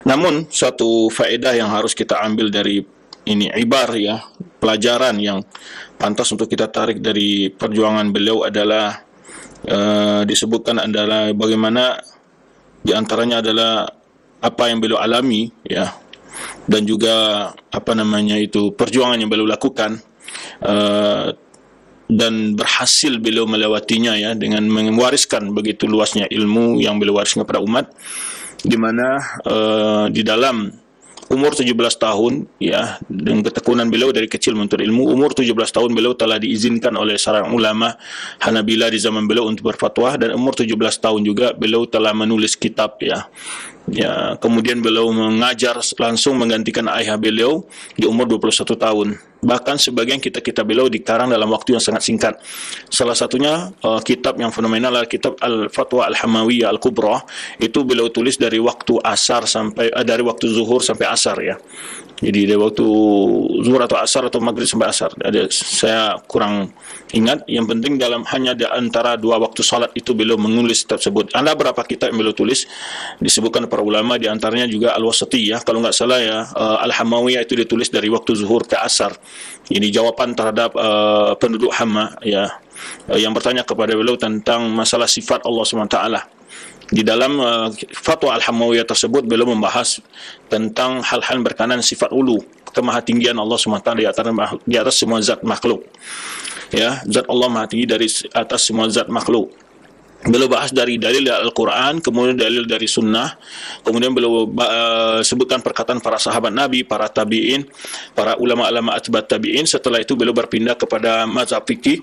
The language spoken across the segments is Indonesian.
Namun suatu faedah yang harus kita ambil dari ini ibar ya, pelajaran yang pantas untuk kita tarik dari perjuangan beliau adalah disebutkan adalah bagaimana di antaranya adalah apa yang beliau alami ya, dan juga apa namanya itu perjuangan yang beliau lakukan, uh, dan berhasil beliau melewatinya ya, dengan mewariskan begitu luasnya ilmu yang beliau wariskan kepada umat, di mana di dalam umur 17 tahun ya, dengan ketekunan beliau dari kecil menuntut ilmu, umur 17 tahun beliau telah diizinkan oleh seorang ulama Hanabila di zaman beliau untuk berfatwa, dan umur 17 tahun juga beliau telah menulis kitab ya. Ya, kemudian beliau mengajar langsung menggantikan ayah beliau di umur 21 tahun. Bahkan sebagian kitab-kitab beliau dikarang dalam waktu yang sangat singkat. Salah satunya kitab yang fenomenal adalah kitab Al-Fatwa Al-Hamawiyah Al-Kubra. Itu beliau tulis dari waktu asar sampai dari waktu zuhur sampai asar ya. Jadi dari waktu zuhur atau asar atau maghrib sampai asar. Saya kurang ingat. Yang penting dalam hanya di antara dua waktu salat itu beliau menulis tersebut. Ada berapa kitab yang beliau tulis disebutkan para ulama, di antaranya juga Al-Wasatiyah kalau nggak salah ya. Al-Hamawiyah itu ditulis dari waktu zuhur ke asar. Ini jawaban terhadap penduduk Hama ya, yang bertanya kepada beliau tentang masalah sifat Allah SWT. Di dalam fatwa Al-Hamawiyah tersebut beliau membahas tentang hal-hal berkenaan sifat ulu, kemahatinggian Allah SWT di atas semua zat makhluk ya. Zat Allah maha tinggi dari atas semua zat makhluk. Beliau bahas dari dalil Al-Quran, kemudian dalil dari sunnah, kemudian beliau sebutkan perkataan para sahabat Nabi, para tabi'in, para ulama-ulama atba'at tabi'in. Setelah itu beliau berpindah kepada mazhab fikih.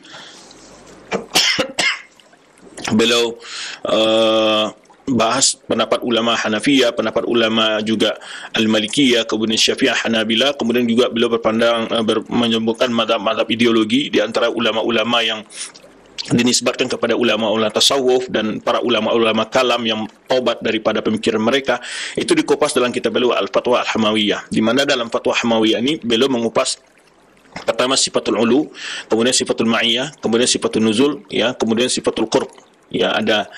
Beliau bahas pendapat ulama Hanafiyah, pendapat ulama juga Al-Malikiyah, kemudian Syafi'ah, Hanabila, kemudian juga beliau berpandang menyebutkan madhab-madhab ideologi di antara ulama-ulama yang dinisbatkan kepada ulama-ulama tasawuf dan para ulama-ulama kalam yang taubat daripada pemikiran mereka. Itu dikupas dalam kitab beliau Al-Fatwa Al-Hamawiyah, di mana dalam Fatwa Hamawiyah ini beliau mengupas pertama sifatul ulu, kemudian sifatul ma'iyah, kemudian sifatul nuzul ya, kemudian sifatul qurb ya. Ada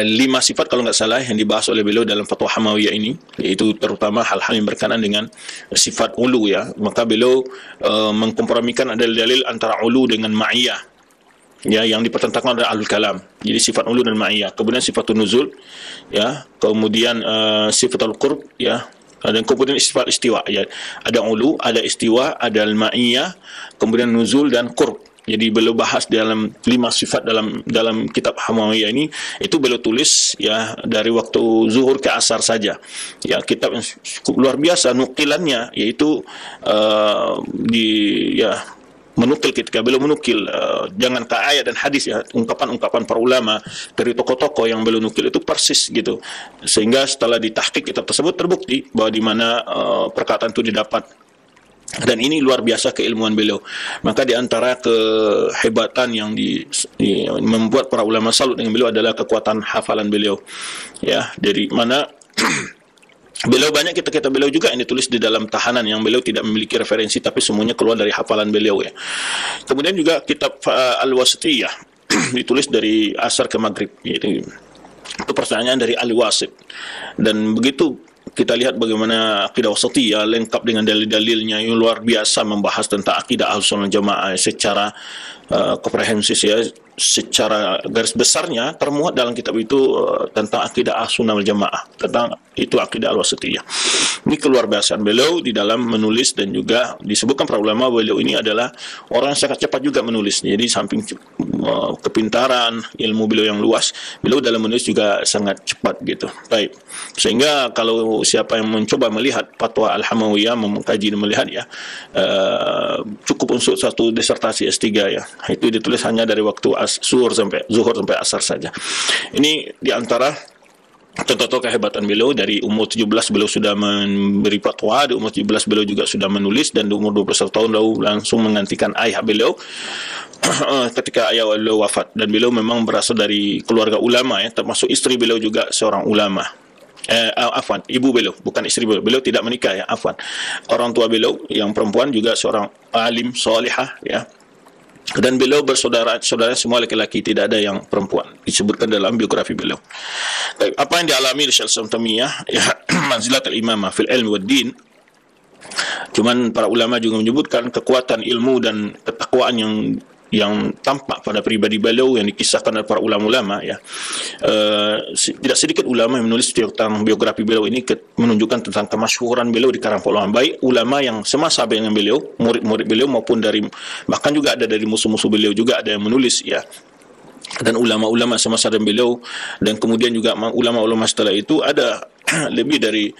lima sifat kalau nggak salah yang dibahas oleh beliau dalam Fatwa Hamawiyah ini, yaitu terutama hal-hal yang berkenaan dengan sifat ulu ya. Maka beliau mengkompromikan ada dalil antara ulu dengan ma'iyah ya, yang dipertentangkan oleh Ahlul Kalam. Jadi sifat ulu dan ma'iyah, kemudian sifatul nuzul ya, kemudian sifatul qurb ya, dan kemudian sifat istiwa ya. Ada ulu, ada istiwa, ada al-ma'iyah, kemudian nuzul dan qurb. Jadi beliau bahas dalam 5 sifat dalam kitab Hamawiyah ini. Itu beliau tulis ya dari waktu zuhur ke asar saja ya. Kitab yang cukup luar biasa nukilannya, yaitu menukil, ketika beliau menukil jangan ke ayat dan hadis ya, ungkapan-ungkapan para ulama dari tokoh-tokoh yang beliau nukil itu persis gitu, sehingga setelah ditahqiq kitab tersebut terbukti bahwa di mana perkataan itu didapat. Dan ini luar biasa keilmuan beliau. Maka di antara kehebatan yang membuat para ulama salut dengan beliau adalah kekuatan hafalan beliau ya, dari mana beliau banyak kitab-kitab beliau juga yang ditulis di dalam tahanan yang beliau tidak memiliki referensi, tapi semuanya keluar dari hafalan beliau ya. Kemudian juga kitab Al-Wasatiyah ditulis dari asar ke maghrib, yaitu itu pertanyaan dari Al-Wasit. Dan begitu kita lihat bagaimana akidah wasatiyah lengkap dengan dalil-dalilnya yang luar biasa, membahas tentang akidah Ahlussunnah Jamaah secara komprehensif ya, secara garis besarnya termuat dalam kitab itu tentang akidah Ahlussunnah wal Jamaah, tentang itu akidah al-wasatiyah. Ini keluar biasaan beliau di dalam menulis, dan juga disebutkan para ulama beliau ini adalah orang yang sangat cepat juga menulis. Jadi samping kepintaran, ilmu beliau yang luas, beliau dalam menulis juga sangat cepat gitu. Baik. Sehingga kalau siapa yang mencoba melihat Fatwa Al-Hamawiyah, mengkaji dan melihat ya, cukup untuk satu disertasi S3 ya. Itu ditulis hanya dari waktu zuhur sampai asar saja. Ini diantara contoh kehebatan beliau. Dari umur 17 beliau sudah memberi fatwa, di umur 17 beliau juga sudah menulis, dan di umur 21 tahun beliau langsung menggantikan ayah beliau ketika ayah beliau wafat. Dan beliau memang berasal dari keluarga ulama ya, termasuk istri beliau juga seorang ulama. Ibu beliau, bukan istri beliau tidak menikah ya, orang tua beliau yang perempuan juga seorang alim salihah ya. Dan beliau bersaudara semua laki-laki, tidak ada yang perempuan, disebutkan dalam biografi beliau. Baik, apa yang dialami oleh Syekh Islam Taimiyah, ya, manzilat al-imamah fil ilmi wad din. Cuman para ulama juga menyebutkan kekuatan ilmu dan ketakwaan yang tampak pada pribadi beliau yang dikisahkan oleh para ulama-ulama, ya. Tidak sedikit ulama yang menulis tentang biografi beliau ini menunjukkan tentang kemasyhuran beliau di kalangan ulama, baik ulama yang semasa dengan beliau, murid-murid beliau, maupun dari, bahkan juga ada dari musuh-musuh beliau juga ada yang menulis, ya. Dan ulama-ulama semasa dengan beliau, dan kemudian juga ulama-ulama setelah itu ada lebih dari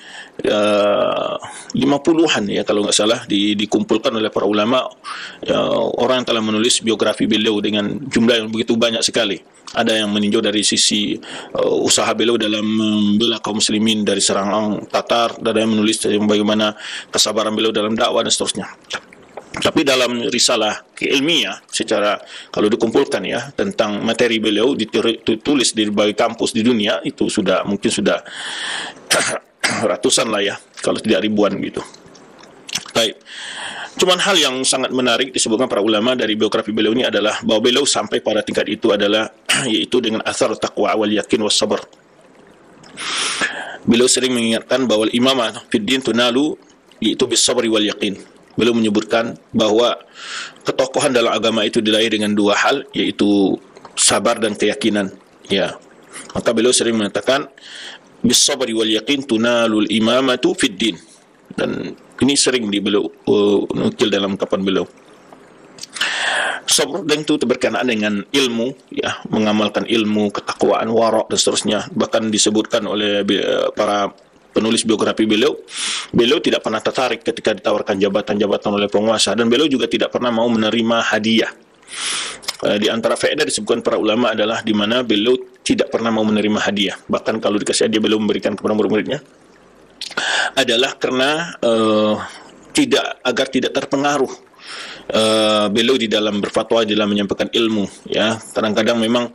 50-an, ya, kalau nggak salah, dikumpulkan oleh para ulama, orang yang telah menulis biografi beliau dengan jumlah yang begitu banyak sekali. Ada yang meninjau dari sisi usaha beliau dalam membela kaum muslimin dari serangan Tatar, dan ada yang menulis bagaimana kesabaran beliau dalam dakwah dan seterusnya. Tapi dalam risalah keilmiah, secara kalau dikumpulkan, ya, tentang materi beliau ditulis di berbagai kampus di dunia, itu mungkin sudah ratusan lah, ya, kalau tidak ribuan gitu. Baik. Cuman hal yang sangat menarik disebutkan para ulama dari biografi beliau ini adalah bahwa beliau sampai pada tingkat itu adalah yaitu dengan athar taqwa wal yakin was sabr. Beliau sering mengingatkan bahwa imamah fid din tunalu yaitu bis sabri wal yakin. Beliau menyebutkan bahwa ketokohan dalam agama itu diraih dengan dua hal, yaitu sabar dan keyakinan, ya. Maka beliau sering mengatakan bis sabri wal yakin tunalul imamatu fid din, dan ini sering beliau nukil dalam ungkapan beliau. Sabar dan itu berkenaan dengan ilmu, ya, mengamalkan ilmu, ketakwaan, wara' dan seterusnya. Bahkan disebutkan oleh para penulis biografi beliau tidak pernah tertarik ketika ditawarkan jabatan-jabatan oleh penguasa, dan beliau juga tidak pernah mau menerima hadiah. Di antara faedah disebutkan para ulama adalah di mana beliau tidak pernah mau menerima hadiah. Bahkan kalau dikasih hadiah beliau memberikan kepada murid-muridnya adalah karena agar tidak terpengaruh beliau di dalam berfatwa, di dalam menyampaikan ilmu, ya. Kadang-kadang memang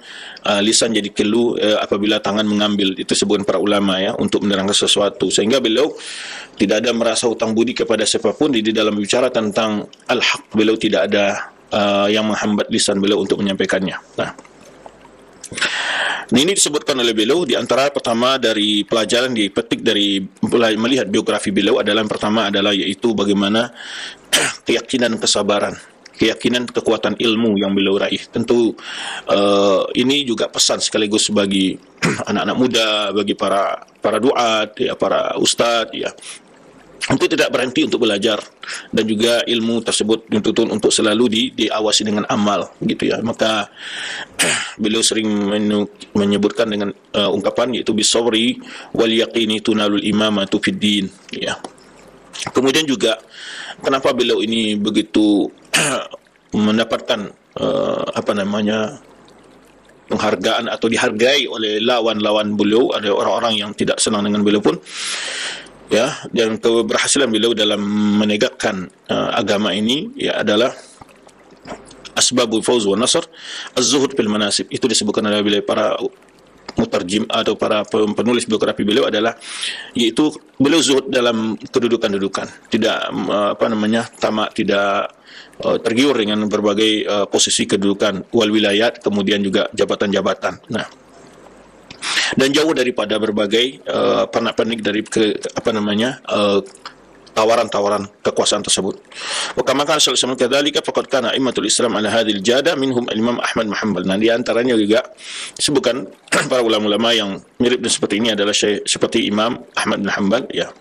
lisan jadi kelu apabila tangan mengambil, itu sebutan para ulama, ya, untuk menerangkan sesuatu, sehingga beliau tidak ada merasa hutang budi kepada siapapun di dalam bicara tentang al-haq. Beliau tidak ada yang menghambat lisan beliau untuk menyampaikannya. Nah, ini disebutkan oleh beliau di antara pertama dari pelajaran dipetik dari melihat biografi beliau adalah yang pertama adalah yaitu bagaimana keyakinan, kesabaran, keyakinan, kekuatan ilmu yang beliau raih. Tentu ini juga pesan sekaligus bagi anak-anak muda, bagi para duat, ya, para ustadz, ya, untuk tidak berhenti untuk belajar, dan juga ilmu tersebut dituntut untuk selalu diawasi dengan amal, gitu, ya. Maka beliau sering menyebutkan dengan ungkapan yaitu bisawri wal yaqini tunalul imamatu fid din, ya. Kemudian juga kenapa beliau ini begitu mendapatkan penghargaan atau dihargai oleh lawan-lawan beliau, ada orang-orang yang tidak senang dengan beliau pun, ya, dan keberhasilan beliau dalam menegakkan agama ini, ya, adalah asbabul fawz wa nasr az-zuhud fil manasib. Itu disebutkan oleh para mutarjim atau para penulis biografi beliau adalah yaitu beliau zuhud dalam kedudukan-kedudukan, tidak tamak, tidak tergiur dengan berbagai posisi kedudukan, wal wilayat, kemudian juga jabatan-jabatan. Nah, dan jauh daripada berbagai pernak-pernik dari tawaran-tawaran kekuasaan tersebut. Wa kama kana sallallahu alaihi wasallam faqad kana a'immatul Islam ala hadhil jada minhum Imam Ahmad bin Hanbal. Nah, di antaranya juga disebutkan para ulama-ulama yang mirip dan seperti ini adalah seperti Imam Ahmad bin Hanbal, ya.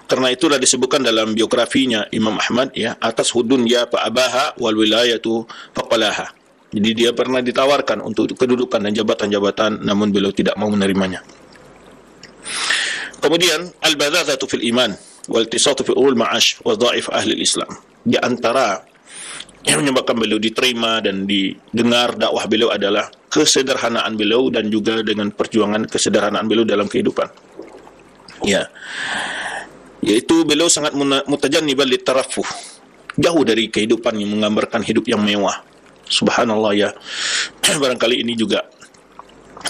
Karena itulah disebutkan dalam biografinya Imam Ahmad, ya, atas hudun ya fa'abaha wal wilayatu faqalaha. Jadi dia pernah ditawarkan untuk kedudukan dan jabatan-jabatan, namun beliau tidak mau menerimanya. Kemudian al-badzatu fil iman wal tisatu fi ulul ma'ash wa dhaif ahli Islam. Di antara yang menyebabkan beliau diterima dan didengar dakwah beliau adalah kesederhanaan beliau dan juga dengan perjuangan kesederhanaan beliau dalam kehidupan, ya, yaitu beliau sangat mutajanniban litarafuh, jauh dari kehidupan yang menggambarkan hidup yang mewah. Subhanallah, ya. Barangkali ini juga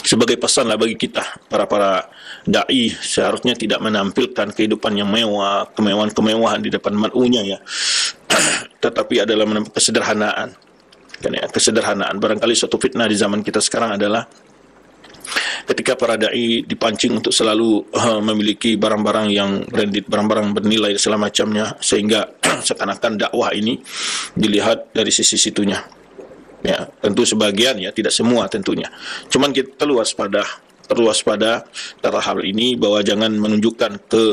sebagai pesan lah bagi kita para dai, seharusnya tidak menampilkan kehidupan yang mewah, kemewahan-kemewahan di depan mat'unya, ya. tetapi adalah menempuh kesederhanaan. Kan ya, kesederhanaan. Barangkali suatu fitnah di zaman kita sekarang adalah ketika para dai dipancing untuk selalu memiliki barang-barang yang branded, barang-barang bernilai dan segala macamnya, sehingga seakan-akan dakwah ini dilihat dari sisi situnya. Ya, tentu sebagian, ya, tidak semua tentunya. Cuman kita perlu waspada dalam hal ini, bahwa jangan menunjukkan ke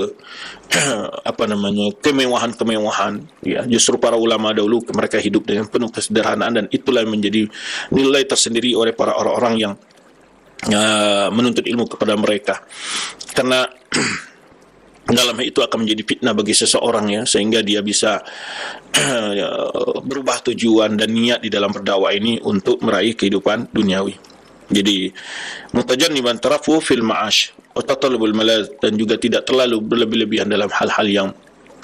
kemewahan-kemewahan, ya. Justru para ulama dahulu mereka hidup dengan penuh kesederhanaan, dan itulah yang menjadi nilai tersendiri oleh para orang-orang yang menuntut ilmu kepada mereka. Karena dalam hal itu akan menjadi fitnah bagi seseorang, ya, sehingga dia bisa berubah tujuan dan niat di dalam berdakwah ini untuk meraih kehidupan duniawi. Jadi mutajanniban tarafu fil ma'ash wa tatalubul malaz, dan juga tidak terlalu berlebih-lebihan dalam hal-hal yang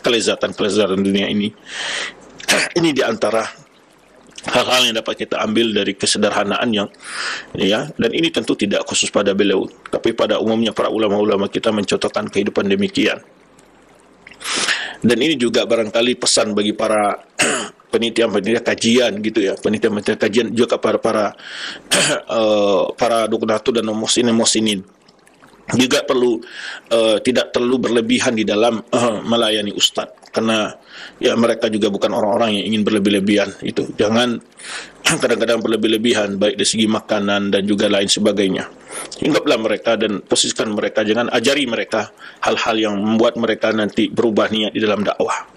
kelezatan dunia ini. Ini di antara hal-hal yang dapat kita ambil dari kesederhanaan yang, ya, dan ini tentu tidak khusus pada beliau, tapi pada umumnya para ulama-ulama kita mencontohkan kehidupan demikian. Dan ini juga barangkali pesan bagi para penitia kajian, gitu ya, penitia kajian juga kepada para donatur dan muhsinin juga perlu tidak terlalu berlebihan di dalam melayani ustadz, karena ya mereka juga bukan orang-orang yang ingin berlebih-lebihan. Itu jangan kadang-kadang berlebih-lebihan, baik dari segi makanan dan juga lain sebagainya. Hinggaplah mereka dan posisikan mereka, jangan ajari mereka hal-hal yang membuat mereka nanti berubah niat di dalam dakwah.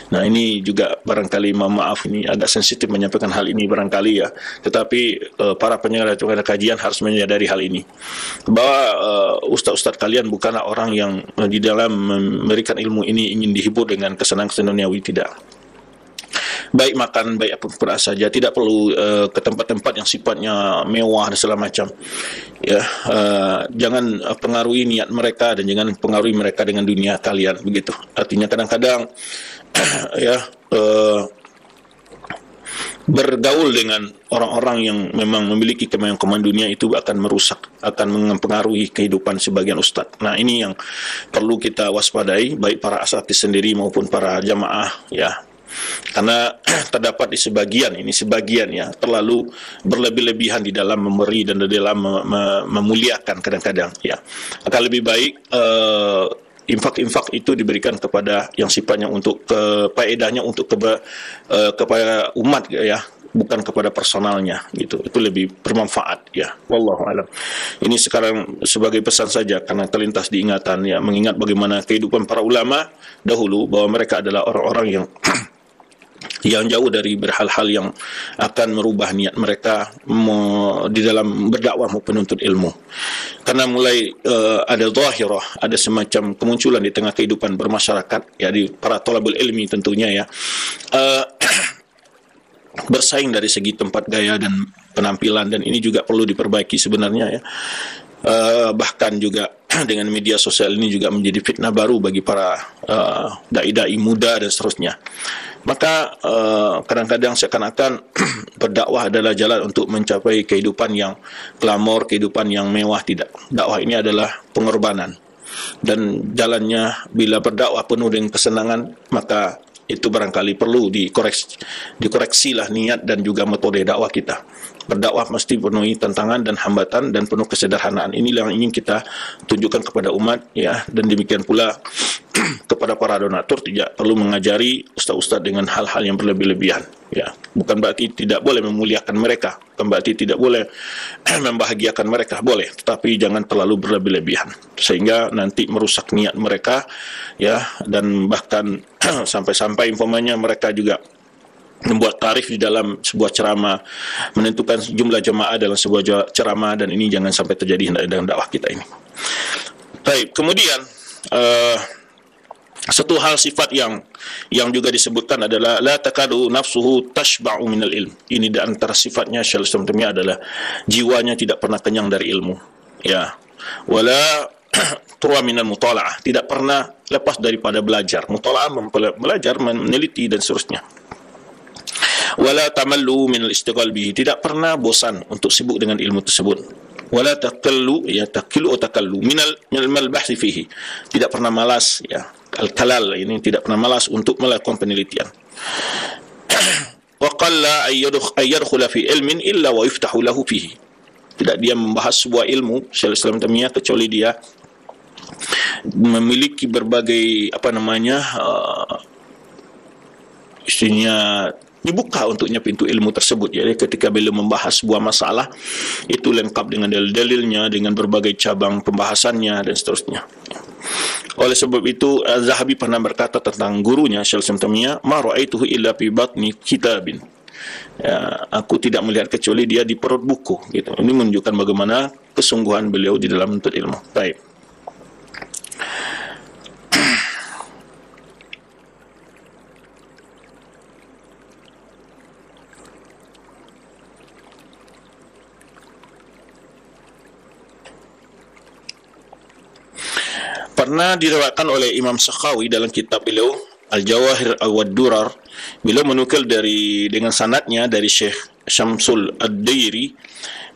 Nah, ini juga barangkali, maaf ini agak sensitif menyampaikan hal ini barangkali, ya, tetapi para penyelenggara kajian harus menyadari hal ini, bahwa ustaz-ustaz kalian bukanlah orang yang di dalam memberikan ilmu ini ingin dihibur dengan kesenangan duniawi, tidak. Baik makan, baik apa saja, tidak perlu ke tempat-tempat yang sifatnya mewah dan segala macam, ya. Jangan pengaruhi niat mereka, dan jangan pengaruhi mereka dengan dunia kalian, begitu. Artinya kadang-kadang ya, bergaul dengan orang-orang yang memang memiliki kemewahan dunia itu akan merusak, akan mempengaruhi kehidupan sebagian ustadz. Nah, ini yang perlu kita waspadai, baik para asatidz sendiri maupun para jamaah, ya. Karena terdapat di sebagian ya, terlalu berlebih-lebihan di dalam memberi dan di dalam memuliakan kadang-kadang, ya. Akan lebih baik infak-infak itu diberikan kepada yang sifatnya untuk faedahnya untuk kepada umat, ya, bukan kepada personalnya, gitu. Itu lebih bermanfaat, ya. Wallahu alam. Ini sekarang sebagai pesan saja karena terlintas diingatan, ya, mengingat bagaimana kehidupan para ulama dahulu, bahwa mereka adalah orang-orang yang yang jauh dari berhal-hal yang akan merubah niat mereka di dalam berdakwah maupun penuntut ilmu. Karena mulai ada zahirah, ada semacam kemunculan di tengah kehidupan bermasyarakat, ya, di para thalabul ilmi tentunya, ya, bersaing dari segi tempat gaya dan penampilan, dan ini juga perlu diperbaiki sebenarnya, ya. Bahkan juga dengan media sosial ini juga menjadi fitnah baru bagi para dai-dai muda dan seterusnya. Maka kadang-kadang seakan-akan berdakwah adalah jalan untuk mencapai kehidupan yang glamor, kehidupan yang mewah. Tidak. Dakwah ini adalah pengorbanan, dan jalannya bila berdakwah penuh dengan kesenangan, maka itu barangkali perlu dikoreksilah niat dan juga metode dakwah kita. Berdakwah mesti penuhi tantangan dan hambatan dan penuh kesederhanaan. Inilah yang ingin kita tunjukkan kepada umat, ya. Dan demikian pula kepada para donatur, tidak perlu mengajari ustaz-ustaz dengan hal-hal yang berlebih-lebihan, ya. Bukan berarti tidak boleh memuliakan mereka, bukan berarti tidak boleh membahagiakan mereka, boleh, tetapi jangan terlalu berlebih-lebihan sehingga nanti merusak niat mereka, ya. Dan bahkan sampai-sampai umpamanya mereka juga membuat tarif di dalam sebuah ceramah, menentukan jumlah jemaah dalam sebuah ceramah, dan ini jangan sampai terjadi dalam dakwah kita ini. Baik, kemudian satu hal sifat yang juga disebutkan adalah la takadu nafsuhu tashba'u minal ilm. Ini di antara sifatnya Syaikhul Islam Taimiyah adalah jiwanya tidak pernah kenyang dari ilmu, ya. Wala turwa minal mutala'ah, tidak pernah lepas daripada belajar. Mutala'ah, belajar, meneliti dan seterusnya. Wala tamallu minal istighal bihi, tidak pernah bosan untuk sibuk dengan ilmu tersebut. Wala taqallu, ya, taqilu takallu minal bahthi fihi, tidak pernah malas, ya. Al-kalal ini tidak pernah malas untuk melakukan penelitian. faqalla ayyadkhula fi ilmin illa wa yuftahu lahu fihi. Tidak dia membahas sebuah ilmu Syaikhul Islam Taimiyah kecuali dia memiliki berbagai istilahnya dibuka untuknya pintu ilmu tersebut. Jadi ketika beliau membahas sebuah masalah itu lengkap dengan dalil-dalilnya, dengan berbagai cabang pembahasannya dan seterusnya. Oleh sebab itu Az-Zahabi pernah berkata tentang gurunya Syaikhul Islam Taimiyah, ma ra'aituhu illa fi batni kitabin. Ya, aku tidak melihat kecuali dia di perut buku gitu. Ini menunjukkan bagaimana kesungguhan beliau di dalam menuntut ilmu. Baik. Pernah diriwayatkan oleh Imam Sakhawi dalam kitab beliau Al-Jawahir Al-Waddurar, beliau menukil dengan sanadnya dari Syekh Syamsul Ad-Dairi,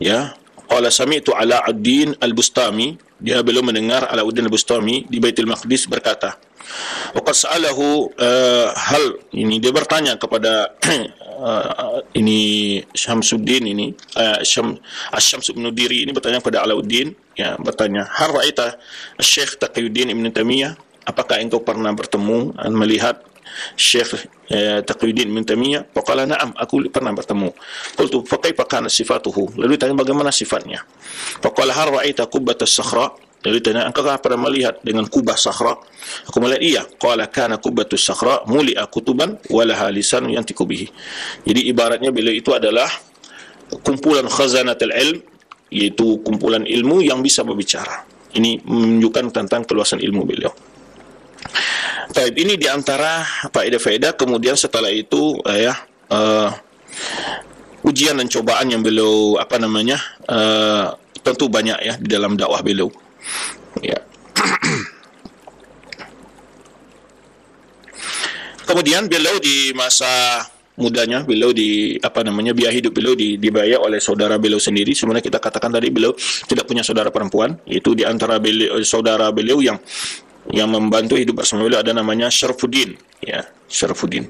ya, qala sami'tu Alauddin Al-Bustami, beliau mendengar Alauddin Al-Bustami di Baitul Maqdis berkata, waqad sa'alahu ini dia bertanya kepada ini Syamsuddin ini Asy-Syams bin Diri ini bertanya kepada Alauddin, ya, bertanya, hal ra'aita Syekh Taqiyuddin Ibn Taimiyah, apakah engkau pernah bertemu melihat Syekh Taqiyuddin Ibn Taimiyah? Faqala na'am, aku pernah bertemu. Qultu fa kaifa kana sifatuhu, lalu ditanya bagaimana sifatnya. Faqala hal ra'aita qubbatas sakhra, lalu ditanya engkau pernah melihat dengan kubah sakhra? Aku melihat iya. Qala kana qubbatus sakhra muli'a kutuban wa laha lisan yantiqu bihi. Jadi ibaratnya beliau itu adalah kumpulan khazanatul ilm, yaitu kumpulan ilmu yang bisa berbicara. Ini menunjukkan tentang keluasan ilmu beliau. Baik, ini diantara faedah-faedah. Kemudian setelah itu ujian dan cobaan yang beliau tentu banyak ya di dalam dakwah beliau. Ya. Kemudian beliau di masa mudanya beliau biaya hidup beliau dibayar oleh saudara beliau sendiri. Sebenarnya kita katakan tadi beliau tidak punya saudara perempuan. Itu di antara saudara beliau yang membantu hidup bersama beliau ada namanya Syarfuddin, ya, Syarfuddin.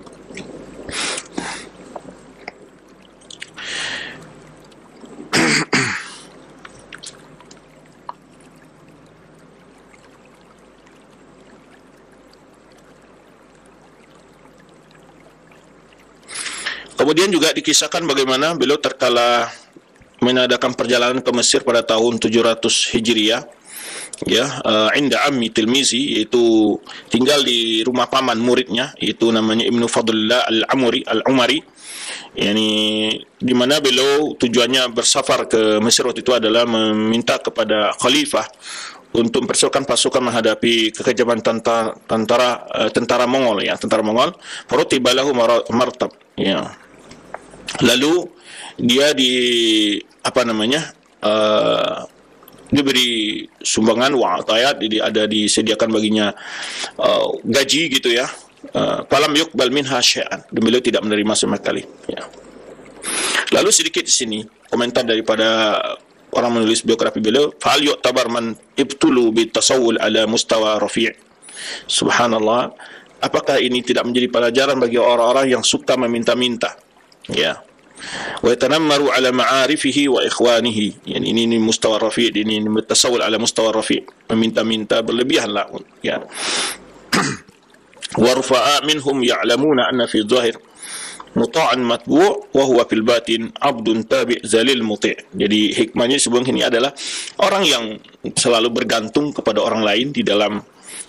Kemudian juga dikisahkan bagaimana beliau terkala mengadakan perjalanan ke Mesir pada tahun 700 Hijriah, ya, inda ammi tilmizi, yaitu tinggal di rumah paman muridnya, itu namanya Ibnu Fadlillah Al-Umari, yani di mana beliau tujuannya bersafar ke Mesir waktu itu adalah meminta kepada khalifah untuk mempersiapkan pasukan menghadapi kekejaman tentara Mongol, ya, tentara Mongol. Farutibalahu martab, ya. Lalu dia diberi sumbangan wa'atayat, jadi ada disediakan baginya gaji gitu ya. Falam yuqbal minha syai'an, dan beliau tidak menerima sama sekali, ya. Lalu sedikit di sini komentar daripada orang menulis biografi beliau, fal yu'tabar man ibtulu bitasawwul ala mustawa rafi'. Subhanallah, apakah ini tidak menjadi pelajaran bagi orang-orang yang suka meminta-minta, ya, wa yatanammaru ala ma'arifihi wa ikhwanihi, yani ini mustawa rafi', ini mutasawwil ala mustawa rafi', meminta-minta berlebihan lah, ya. Wa rufa'a minhum ya'lamuna anna fi zahir muta'an matbu' wa huwa fil batin abdun tabi' zalil muti'. Jadi hikmahnya sebelum ini adalah orang yang selalu bergantung kepada orang lain di dalam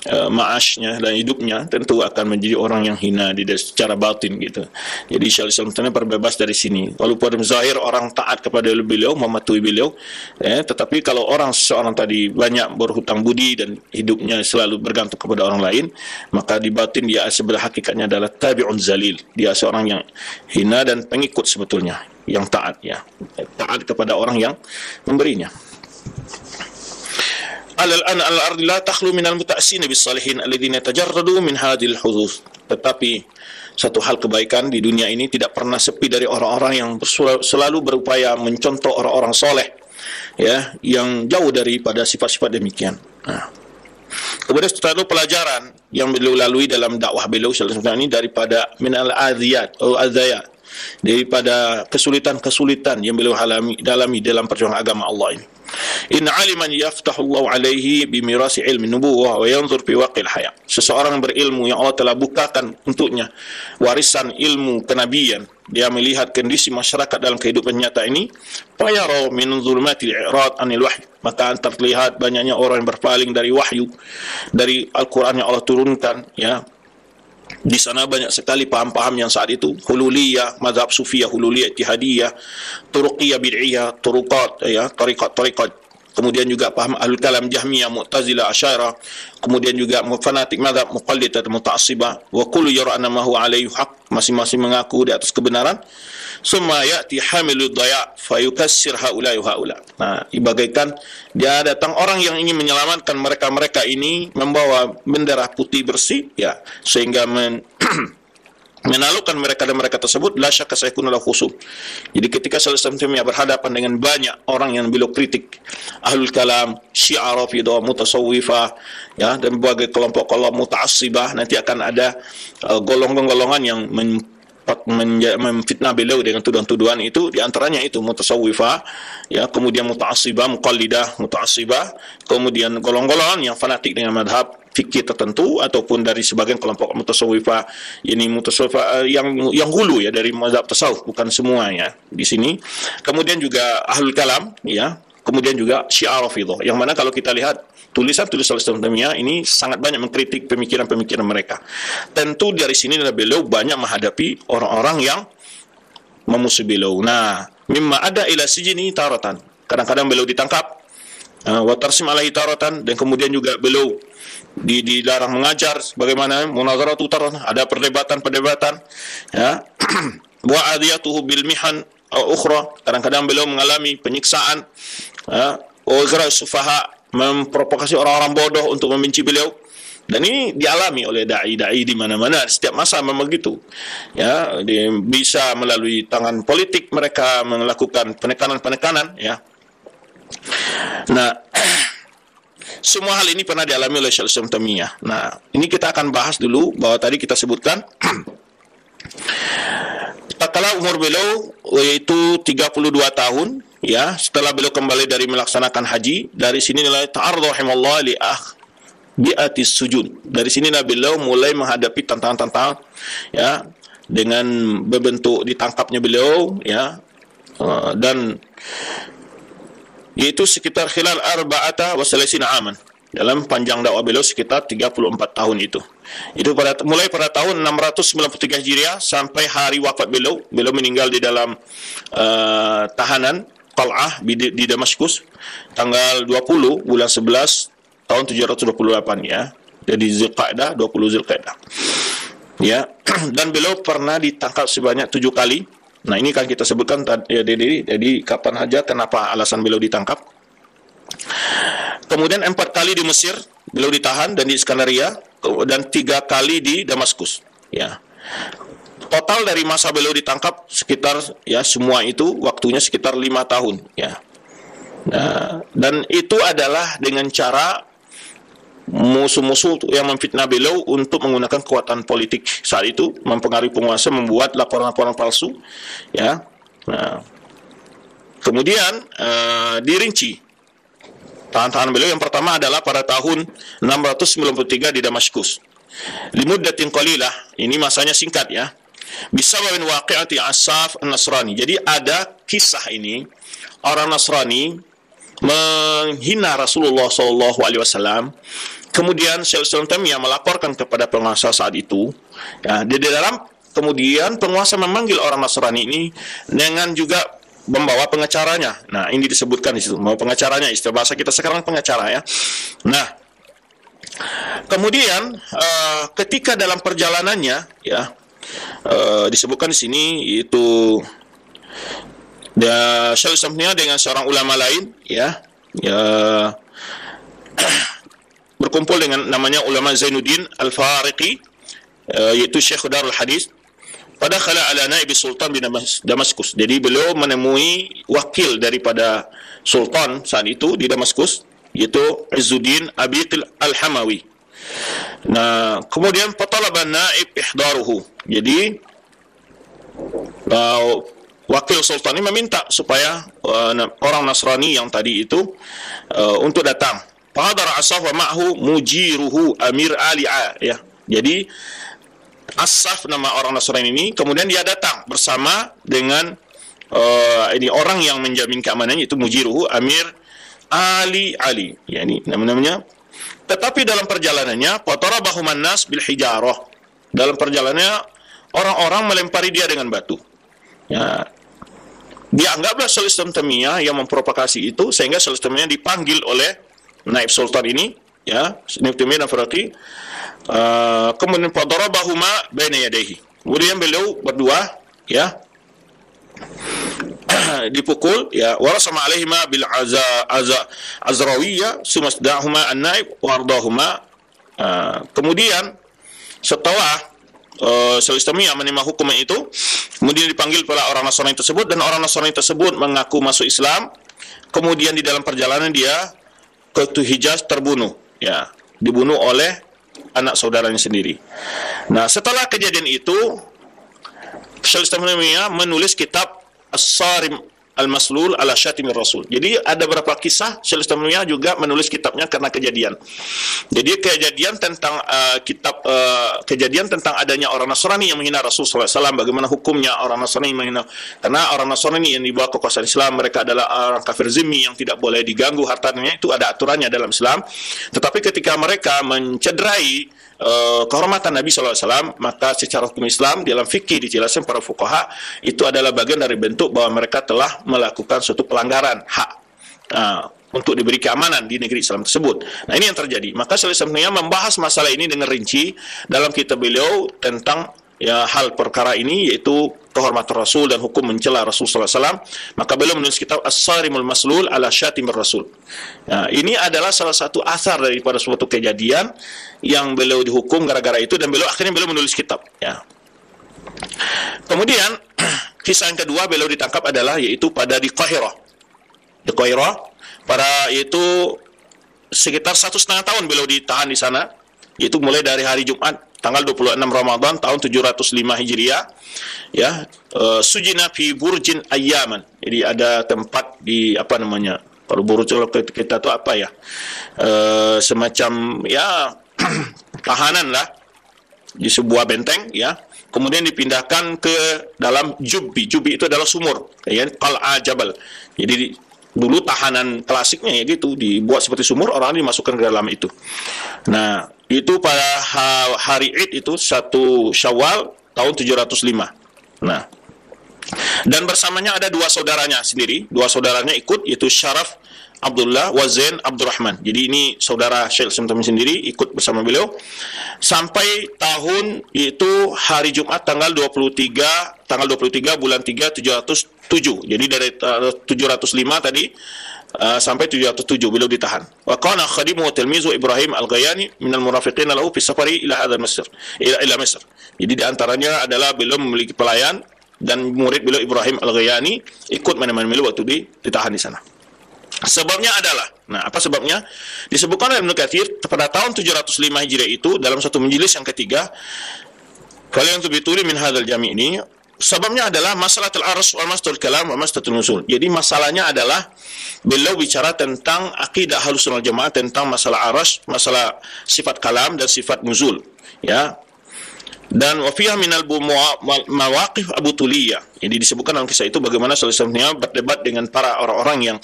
ma'ashnya dan hidupnya tentu akan menjadi orang yang hina secara batin gitu. Jadi Syaikhul Islam berbebas dari sini. Walaupun zahir orang taat kepada beliau, mematuhi beliau, tetapi kalau seorang tadi banyak berhutang budi dan hidupnya selalu bergantung kepada orang lain, maka di batin dia sebenarnya hakikatnya adalah tabi'un zalil. Dia seorang yang hina dan pengikut sebetulnya, yang taat, ya. Taat kepada orang yang memberinya. Al-ardi la takhlu minal muta'assina bis-salihin alladziina tajarradu min hadhil hudus. Tetapi satu hal kebaikan di dunia ini tidak pernah sepi dari orang-orang yang selalu berupaya mencontoh orang-orang soleh, ya, yang jauh daripada sifat-sifat demikian. Nah, kemudian setelah pelajaran yang beliau lalui dalam dakwah beliau ini daripada minal aziyat atau azayat, daripada kesulitan-kesulitan yang beliau dalami dalam perjuangan agama Allah ini. In aliman yaftahullahu alaihi bimirasi ilmi nubuwah wa yanzur fi waqil hayat. Seseorang berilmu yang Allah telah bukakan untuknya warisan ilmu kenabian, dia melihat kondisi masyarakat dalam kehidupan nyata ini, fayara min zulmatil i'rad anil wahyi, maka terlihat banyaknya orang yang berpaling dari wahyu, dari Al-Qur'an yang Allah turunkan, ya. Di sana banyak sekali paham-paham yang saat itu hululiyah, mazhab sufiyah, hululiyah, ittihadiyah, turuqiyah, bid'iyah, turuqat, ya, tariqat. Kemudian juga paham ahlul kalam, jahmiyah, mu'tazilah, asy'ariyah. Kemudian juga fanatik mazhab muqallidah, muta'assibah. Wa kullu yara anna ma huwa alaihi haq, masing-masing mengaku di atas kebenaran. Summa ya'ti hamilud dhaya' fayukassir haula'i haula. Nah, bagaikan dia datang orang yang ingin menyelamatkan mereka-mereka ini, membawa bendera putih bersih, ya, sehingga menaklukkan mereka dan mereka tersebut, la syakka sayakunu lahu khusum. Jadi ketika Sallallahu Alaihi berhadapan dengan banyak orang yang beliau kritik, ahlul kalam, syiah, rafidah, mutasawwifah, ya, dan berbagai kelompok-kelompok muta'assibah, nanti akan ada golongan-golongan yang memfitnah beliau dengan tuduhan-tuduhan itu, di antaranya itu mutasawwifah, ya, kemudian muta'assibah, muqallidah, muta'assibah, kemudian golongan-golongan yang fanatik dengan madhab fikih tertentu, ataupun dari sebagian kelompok mutasawwifah, ini mutasawwifah yang hulu, ya, dari mazhab tasawuf, bukan semuanya di sini. Kemudian juga ahlul kalam, ya, kemudian juga syiah rafidhah, yang mana kalau kita lihat tulisan-tulisan Islamiyah ini sangat banyak mengkritik pemikiran-pemikiran mereka. Tentu dari sini beliau banyak menghadapi orang-orang yang memusuhi beliau. Nah, mimma ada ila sijini taratan. Kadang-kadang beliau ditangkap, wa tarsim alaihi taratan, dan kemudian juga beliau dilarang mengajar, bagaimana munazaratu taratan, ada perdebatan-perdebatan, ya. Wa adiyatuhu bil mihan ukhra, kadang-kadang beliau mengalami penyiksaan, wa igra sufaha, memprovokasi orang-orang bodoh untuk membenci beliau. Dan ini dialami oleh dai-dai di mana-mana, setiap masa memang begitu, ya. Bisa melalui tangan politik mereka melakukan penekanan-penekanan, ya. Nah, semua hal ini pernah dialami oleh Syekh Islam Taimiyah. Nah, ini kita akan bahas dulu bahwa tadi kita sebutkan tatkala umur beliau yaitu 32 tahun, ya, setelah beliau kembali dari melaksanakan haji. Dari sini nilai ta'arudh rahimallahu li bi'atis sujud. Dari sini beliau mulai menghadapi tantangan-tantangan, ya, dengan berbentuk ditangkapnya beliau, ya, dan yaitu sekitar khilal arba'ata wa salasina aman, dalam panjang dakwah beliau sekitar 34 tahun itu. Itu mulai pada tahun 693 Hijriah sampai hari wafat beliau. Beliau meninggal di dalam tahanan Qal'ah di Damaskus tanggal 20 bulan 11 tahun 728, ya. Jadi Zulqa'dah, 20 Zulqa'dah. Ya, dan beliau pernah ditangkap sebanyak 7 kali. Nah, ini kan kita sebutkan ya, jadi kapan aja, kenapa alasan beliau ditangkap. Kemudian 4 kali di Mesir beliau ditahan dan di Iskandaria, dan 3 kali di Damaskus, ya. Total dari masa beliau ditangkap sekitar, ya, semua itu waktunya sekitar 5 tahun, ya. Nah, dan itu adalah dengan cara musuh-musuh yang memfitnah beliau untuk menggunakan kekuatan politik saat itu, mempengaruhi penguasa, membuat laporan-laporan palsu, ya. Nah, kemudian dirinci tahan-tahan beliau. Yang pertama adalah pada tahun 693 di Damaskus. Limuddatin qalilah, ini masanya singkat, ya. Bisababin waqi'ati Asaf an-Nasrani. Jadi ada kisah ini, orang Nasrani menghina Rasulullah SAW. Kemudian Syekh Islam Taimiyah melaporkan kepada penguasa saat itu, ya. Di dalam kemudian penguasa memanggil orang Nasrani ini dengan juga membawa pengacaranya. Nah, ini disebutkan di situ, membawa pengacaranya, istilah bahasa kita sekarang pengacara, ya. Nah, kemudian ketika dalam perjalanannya, ya, disebutkan di sini itu Syekh Islam Taimiyah dengan seorang ulama lain, ya, berkumpul dengan namanya ulama Zainuddin Al-Fariqi, yaitu Syekh Darul Hadis. Pada khala ala naib sultan di Damaskus. Jadi beliau menemui wakil daripada sultan saat itu di Damaskus, yaitu Izzuddin Abiqil Al-Hamawi. Nah, kemudian fatalaban naib ihdaruhu. Jadi wakil sultan ini meminta supaya orang Nasrani yang tadi itu untuk datang. Fahadara Asaf wa ma'hu mujiruhu Amir Ali'a, ya. Jadi Asaf nama orang Nasrani ini, kemudian dia datang bersama dengan ini orang yang menjamin keamanannya, itu mujiruhu Amir Ali, ya, ini namanya. Tetapi dalam perjalanannya fatarabahuman nas bil hijarah. Dalam perjalanannya orang-orang melempari dia dengan batu. Ya. Dianggaplah Sulaiman Taimiyah yang memprovokasi itu, sehingga Sulaiman Taimiyah dipanggil oleh naib sultan ini, ya, Naib Taimiyah dan Faraqi. Kemudian fadarabahuma baina yadayhi. Kemudian beliau berdua, ya, dipukul, ya, warasama alaihima bil azrawiyah sumasdahuma an-naib wardahuma. Kemudian setelah Sulaiman menerima hukuman itu, kemudian dipanggil pula orang Nasrani tersebut, dan orang Nasrani tersebut mengaku masuk Islam. Kemudian di dalam perjalanan dia ke Hijaz terbunuh, ya, dibunuh oleh anak saudaranya sendiri. Nah, setelah kejadian itu Sulaiman menulis kitab As-Sarim Al-Maslul ala Syatimir Rasul. Jadi ada beberapa kisah Sulaiman juga menulis kitabnya karena kejadian. Jadi kejadian tentang kejadian tentang adanya orang Nasrani yang menghina Rasul SAW, bagaimana hukumnya orang Nasrani menghina, karena orang Nasrani yang dibawa kekuasaan Islam, mereka adalah orang kafir zimmi yang tidak boleh diganggu hartanya, itu ada aturannya dalam Islam. Tetapi ketika mereka mencederai kehormatan Nabi SAW, maka secara hukum Islam dalam fikih dijelaskan para fuqaha itu adalah bagian dari bentuk bahwa mereka telah melakukan suatu pelanggaran hak untuk diberi keamanan di negeri Islam tersebut. Nah, ini yang terjadi. Maka Sulaiman membahas masalah ini dengan rinci dalam kitab beliau tentang, ya, hal perkara ini, yaitu kehormatan Rasul dan hukum mencela Rasul SAW. Maka beliau menulis kitab As-Sarimul Maslul ala Syatimir Rasul. Nah, ini adalah salah satu asar daripada suatu kejadian yang beliau dihukum gara-gara itu, dan akhirnya beliau menulis kitab, ya. Kemudian kisah yang kedua beliau ditangkap adalah yaitu pada di Qahirah. Di Qahirah, yaitu sekitar 1,5 tahun beliau ditahan di sana, yaitu mulai dari hari Jumat tanggal 26 Ramadan tahun 705 Hijriah, ya. Sujina fi burjin ayyaman. Jadi ada tempat di apa namanya? Kalau burj kita tuh apa, ya? Semacam, ya, tahanan lah di sebuah benteng, ya. Kemudian dipindahkan ke dalam jubi. Jubi itu adalah sumur, ya, qal'a jabal. Jadi dulu tahanan klasiknya, ya, gitu, dibuat seperti sumur, orang dimasukkan ke dalam itu. Nah, itu pada hari Id itu 1 Syawal tahun 705. Nah, dan bersamanya ada dua saudaranya sendiri, dua saudaranya ikut, yaitu Syaraf Abdullah wa Zain Abdurrahman. Jadi ini saudara Syekh Sulaiman sendiri ikut bersama beliau sampai tahun, yaitu hari Jumat tanggal 23 bulan 3 707. Jadi dari 705 tadi sampai 707 beliau ditahan. Wa kana khadimu tilmizu Ibrahim Al-Ghayani minal murafiqin lahu fi safari ila hadha Misr, ila Misr. Jadi di antaranya adalah beliau memiliki pelayan dan murid beliau Ibrahim Al-Ghayani ikut menemani beliau waktu ditahan di sana. Sebabnya adalah, nah, apa sebabnya? Disebutkan oleh Ibnu Katsir pada tahun 705 Hijriah itu dalam satu majelis yang ketiga, kalian tubituli min hadzal jami' ini, sebabnya adalah masalatul arsy wal masdul kalam wa masdatul nusul. Jadi masalahnya adalah beliau bicara tentang akidah Ahlussunnah wal Jamaah tentang masalah arsy, masalah sifat kalam dan sifat nuzul, ya. Dan wafiah minal mawaqif Abu Tuliyah. Jadi disebutkan dalam kisah itu bagaimana Sulaiman berdebat dengan para orang-orang yang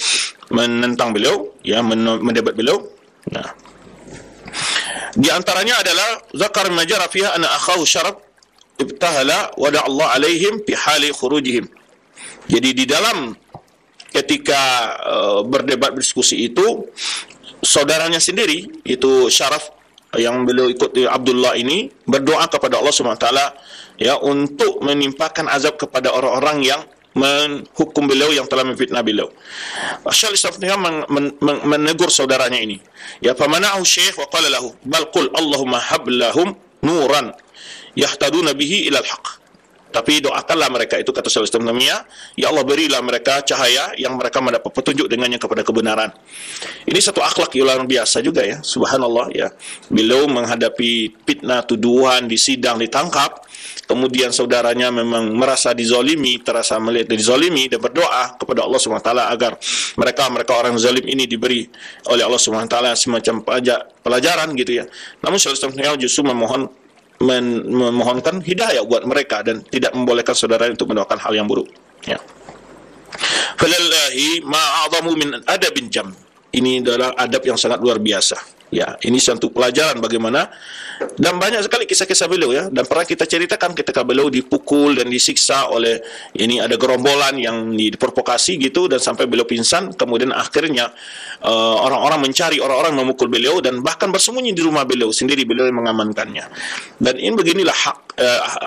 menentang beliau, ya, mendebat beliau. Nah, di antaranya adalah zakar majara fiha anna akhahu Syaraf ibtahala wa Allah alaihim fi hali khurujihim. Jadi di dalam ketika berdebat berdiskusi itu, saudaranya sendiri itu Syaraf yang beliau ikut Abdullah ini berdoa kepada Allah SWT, ya, untuk menimpakan azab kepada orang-orang yang menghukum beliau, yang telah memfitnah beliau. Syekh Islam menegur saudaranya ini, ya, famana'ahu syekh wa qala lahu bal qul Allahumma hab lahum nuran yahtaduna bihi ila al-haq. Tapi doakanlah mereka itu, kata Syaikhul Islam Taimiyah, ya Allah berilah mereka cahaya yang mereka mendapat petunjuk dengannya kepada kebenaran. Ini satu akhlak yang luar biasa juga ya, subhanallah ya. Beliau menghadapi fitnah, tuduhan, di sidang, ditangkap, kemudian saudaranya memang merasa dizalimi, terasa melihat dizalimi, dan berdoa kepada Allah SWT agar mereka orang zalim ini diberi oleh Allah SWT semacam pelajaran gitu ya. Namun Syaikhul Islam Taimiyah justru memohonkan hidayah buat mereka dan tidak membolehkan saudara untuk mendoakan hal yang buruk. Ya. Falillahi ma'adhamu min adabin jam. Ini adalah adab yang sangat luar biasa. Ya, ini satu pelajaran bagaimana, dan banyak sekali kisah-kisah beliau ya, dan pernah kita ceritakan ketika beliau dipukul dan disiksa oleh ini ada gerombolan yang diprovokasi gitu, dan sampai beliau pingsan, kemudian akhirnya orang-orang mencari orang-orang memukul beliau dan bahkan bersembunyi di rumah beliau sendiri, beliau yang mengamankannya. Dan ini beginilah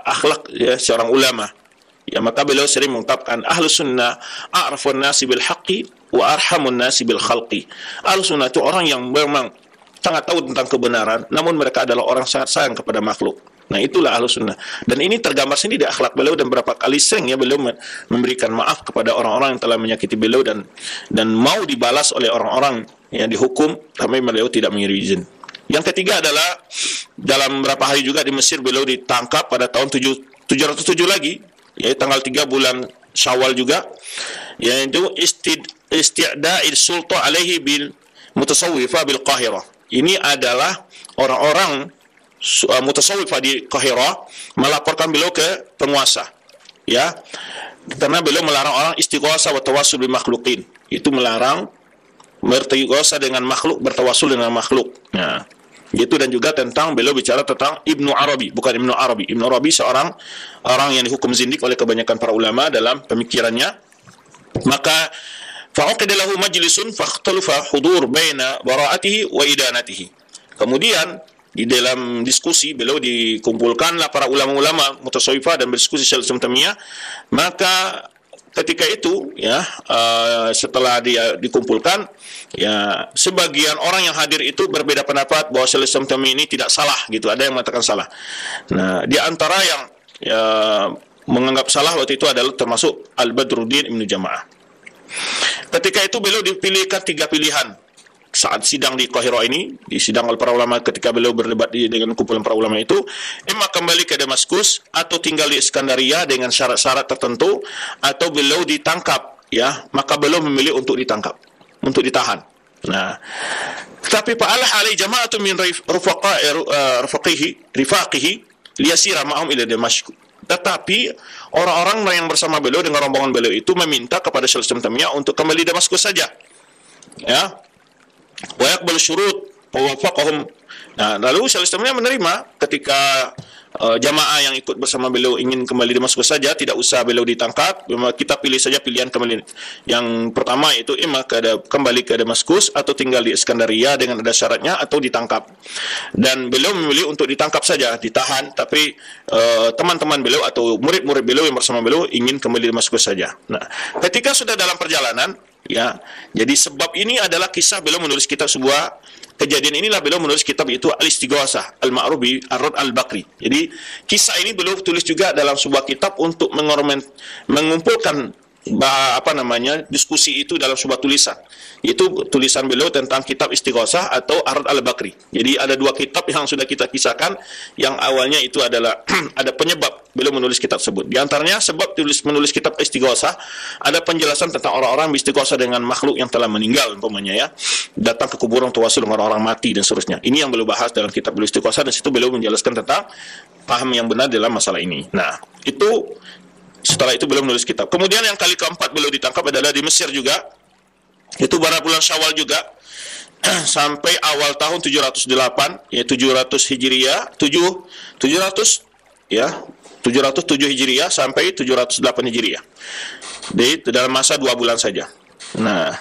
akhlak ya, seorang ulama. Ya, maka beliau sering mengungkapkan ahlus sunnah a'rafun nasi bil haqqi wa arhamun nasi bil khalqi. Ahlus sunnah itu orang yang memang sangat tahu tentang kebenaran, namun mereka adalah orang sangat sayang kepada makhluk. Nah, itulah ahlus sunnah. Dan ini tergambar sendiri di akhlak beliau, dan berapa kali sering ya beliau memberikan maaf kepada orang-orang yang telah menyakiti beliau dan mau dibalas oleh orang-orang yang dihukum, tapi beliau tidak mengirim izin. Yang ketiga adalah dalam beberapa hari juga di Mesir beliau ditangkap pada tahun 707 lagi, yaitu tanggal 3 bulan Syawal juga, yaitu isti'da'il sulta alaihi bil mutasawwifah bil Qahirah. Ini adalah orang-orang mutasawwifah di Qahirah melaporkan beliau ke penguasa, ya, karena beliau melarang orang istighosah wa tawassul bil makhluqin. Itu melarang beristighosah dengan makhluk, bertawassul dengan makhluk. Nah, itu, dan juga tentang beliau bicara tentang Ibnu Arabi, bukan Ibnu Arabi. Ibnu Arabi seorang orang yang dihukum zindik oleh kebanyakan para ulama dalam pemikirannya. Maka fa'uqida lahu majlisun fakhtalafa hudur baina bara'atihi wa idanatihi. Kemudian di dalam diskusi beliau dikumpulkanlah para ulama-ulama mutasawwifah dan berdiskusi Syaikhul Islam Taimiyah. Maka ketika itu ya, setelah dia dikumpulkan ya, sebagian orang yang hadir itu berbeda pendapat bahwa Syaikhul Islam Taimiyah ini tidak salah gitu, ada yang mengatakan salah. Nah, di antara yang ya, menganggap salah waktu itu adalah termasuk Al-Badruddin Ibnu Jamaah. Ketika itu beliau dipilihkan 3 pilihan saat sidang di Qahirah ini, di sidang oleh para ulama. Ketika beliau berdebat dengan kumpulan para ulama itu, emang kembali ke Damaskus atau tinggal di Iskandaria dengan syarat-syarat tertentu, atau beliau ditangkap ya, maka beliau memilih untuk ditangkap, untuk ditahan. Nah, tapi fa'alah alai jama'atu min rifaqihi liyasira ma'hum ila Damaskus. Tetapi orang-orang yang bersama beliau dengan rombongan beliau itu meminta kepada Syaikhul Islam Taimiyah untuk kembali Damaskus saja. Ya. Wa yaqbal syurut wa wafaqahum. Nah, lalu Syaikhul Islam Taimiyah menerima ketika jamaah yang ikut bersama beliau ingin kembali Damaskus saja, tidak usah beliau ditangkap, kita pilih saja pilihan kembali. Yang pertama itu kembali ke Damaskus atau tinggal di Iskandaria dengan ada syaratnya, atau ditangkap. Dan beliau memilih untuk ditangkap saja, ditahan, tapi teman-teman beliau atau murid-murid beliau yang bersama beliau ingin kembali Damaskus saja. Nah, ketika sudah dalam perjalanan ya, jadi sebab ini adalah kisah beliau menulis kitab, sebuah kejadian inilah beliau menulis kitab itu Al-Istighosah Al-Ma'ruf bi Ar-Rad Al-Bakri. Jadi kisah ini beliau tulis juga dalam sebuah kitab untuk mengumpulkan diskusi itu dalam sebuah tulisan. Itu tulisan beliau tentang kitab Istighosah atau Ar-Rad Al-Bakri. Jadi ada 2 kitab yang sudah kita kisahkan. Yang awalnya itu adalah ada penyebab beliau menulis kitab tersebut. Di antaranya sebab menulis kitab Istighosah, ada penjelasan tentang orang-orang beristighosah dengan makhluk yang telah meninggal umpamanya ya, datang ke kuburan tawasul dengan orang mati dan seterusnya. Ini yang beliau bahas dalam kitab beliau Istighosah, dan situ beliau menjelaskan tentang paham yang benar dalam masalah ini. Nah, itu setelah itu beliau menulis kitab. Kemudian yang kali keempat beliau ditangkap adalah di Mesir juga. Itu pada bulan Syawal juga, sampai awal tahun 708 ya, 700 Hijriah, 707 Hijriah sampai 708 Hijriah. Jadi dalam masa 2 bulan saja. Nah,